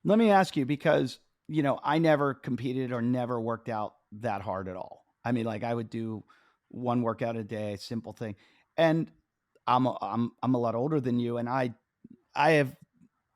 Let me ask you because, I never competed or never worked out that hard at all. I mean, like I would do one workout a day, simple thing. And I'm a lot older than you and I have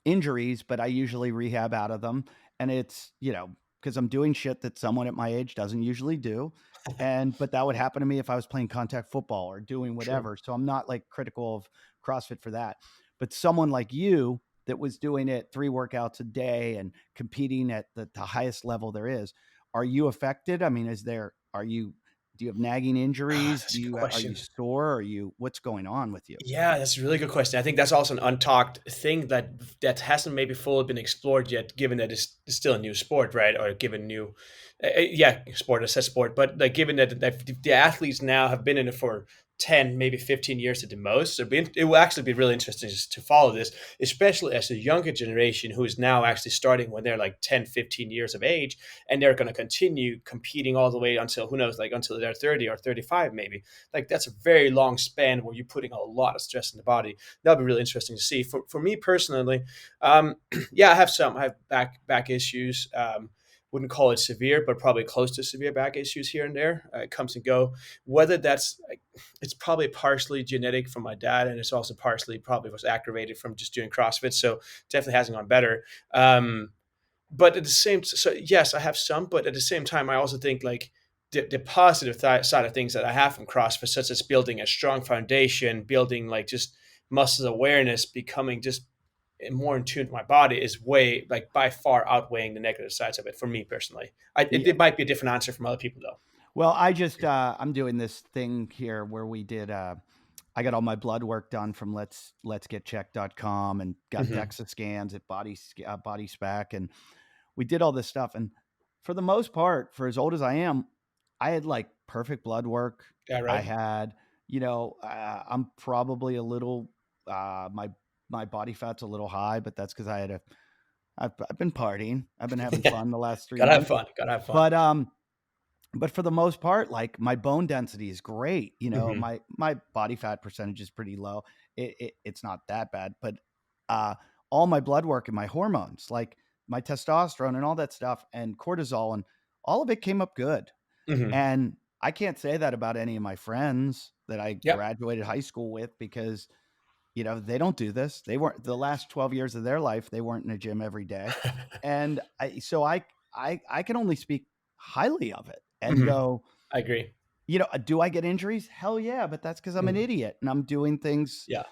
injuries, but I usually rehab out of them. And it's, because I'm doing shit that someone at my age doesn't usually do. But that would happen to me if I was playing contact football or doing Sure. whatever. So I'm not like critical of CrossFit for that. But someone like you that was doing it 3 workouts a day and competing at the highest level there is, are you affected? I mean, do you have nagging Ah, injuries? that's a good Are you question. sore? What's going on with you? Yeah, that's a really good question. I think that's also an untalked thing that hasn't maybe fully been explored yet, given that it's still a new sport, right? Or given new, yeah, sport. I said sport, but like given that the athletes now have been in it for 10, maybe 15 years at the most, it will actually be really interesting to follow this, especially as a younger generation who is now actually starting when they're like 10, 15 years of age, and they're going to continue competing all the way until who knows, like until they're 30 or 35, maybe. Like that's a very long span where you're putting a lot of stress in the body. That'll be really interesting to see. For me personally, yeah, I have back issues. Wouldn't call it severe, but probably close to severe back issues here and there. It comes and go. Whether that's it's probably partially genetic from my dad, and it's also partially probably was aggravated from just doing CrossFit. So definitely hasn't gone better. But at the same, so yes, I have some, but at the same time, I also think like the positive side of things that I have from CrossFit, such as building a strong foundation, building like just muscle awareness, becoming just more in tune with my body, is way like by far outweighing the negative sides of it for me personally. It might be a different answer from other people though. Well, I'm doing this thing here where I got all my blood work done from letsgetchecked.com and got Hmm. DEXA scans at Body Spec, and we did all this stuff. And for the most part, for as old as I am, I had like perfect blood work. Yeah, I right. had, I'm probably a little, my body fat's a little high, but that's because I've been partying. I've been having Yeah, fun the last three gotta have months. fun. Gotta have fun. But but for the most part, like my bone density is great. Hmm. My body fat percentage is pretty low. It's not that bad, but uh, all my blood work and my hormones, like my testosterone and all that stuff, and cortisol, and all of it came up good. Hmm. And I can't say that about any of my friends that I Yep. graduated high school with because they don't do this. They weren't the last 12 years of their life. They weren't in a gym every day, and I can only speak highly of it and Hmm. go, I agree. do I get injuries? Hell yeah, but that's because I'm an Mhm. idiot and I'm doing things, Yeah.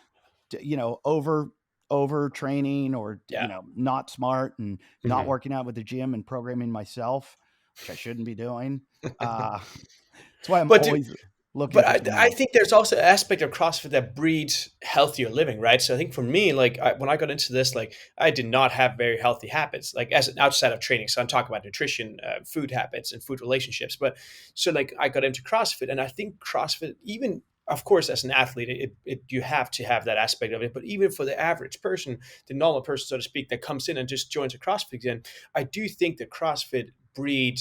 over training or Yeah. not smart and not Mhm. working out with the gym and programming myself, which I shouldn't be doing. That's why I'm But do always looking but for I someone else. think there's also an aspect of CrossFit that breeds healthier living, right? So I think for me, like when I got into this, like I did not have very healthy habits, like as outside of training. So I'm talking about nutrition, food habits, and food relationships. But so like I got into CrossFit, and I think CrossFit, even of course, as an athlete, you have to have that aspect of it. But even for the average person, the normal person, so to speak, that comes in and just joins a CrossFit again, I do think that CrossFit breed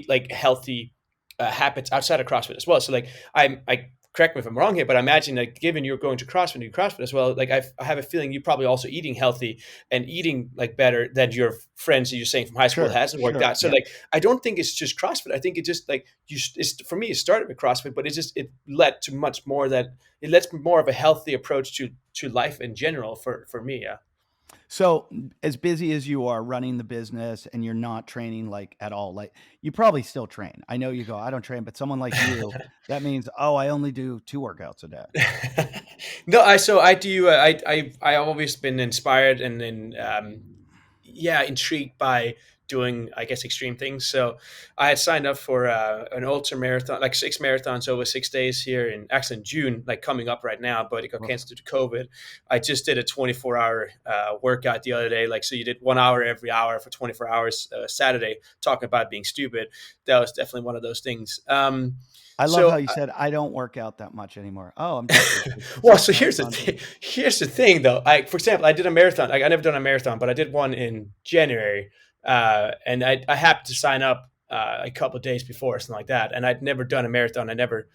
like healthy habits outside of CrossFit as well. So like I correct me if I'm wrong here, but I imagine like given you're going to CrossFit, you CrossFit as well, like I have a feeling you're probably also eating healthy and eating like better than your friends that you're saying from high school that Sure, hasn't worked sure, out. So yeah. like I don't think it's just CrossFit. I think it just like it's for me it started with CrossFit, but it led to much more that it led to more of a healthy approach to life in general for me. Yeah. So, as busy as you are running the business and you're not training like at all, like you probably still train. I know you go, I don't train, but someone like you, that means, oh, I only do 2 workouts a day. No, I do. I always been inspired and then yeah, intrigued by doing, I guess, extreme things. So I had signed up for an ultra marathon, like 6 marathons over 6 days here in actually in June, like coming up right now, but it got Oof. canceled due to COVID. I just did a 24-hour workout the other day. Like, so you did 1 hour every hour for 24 hours Saturday, talking about being stupid. That was definitely one of those things. I love how So you said, I don't work out that much anymore. Oh, I'm just did well, six so here's the marathons. thing. Here's the thing, though. For example, I did a marathon. Like, I never done a marathon, but I did one in January, and I happened to sign up a couple of days before, or something like that. And I'd never done a marathon. I never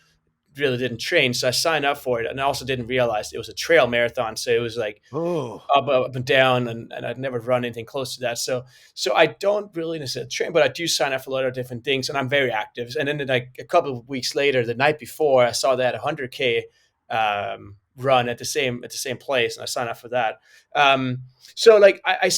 really didn't train. So I signed up for it, and I also didn't realize it was a trail marathon. So it was like Oh. up and down, and I'd never run anything close to that. So I don't really necessarily train, but I do sign up for a lot of different things, and I'm very active. And then like a couple of weeks later, the night before, I saw that 100K run at the same place, and I signed up for that. So like I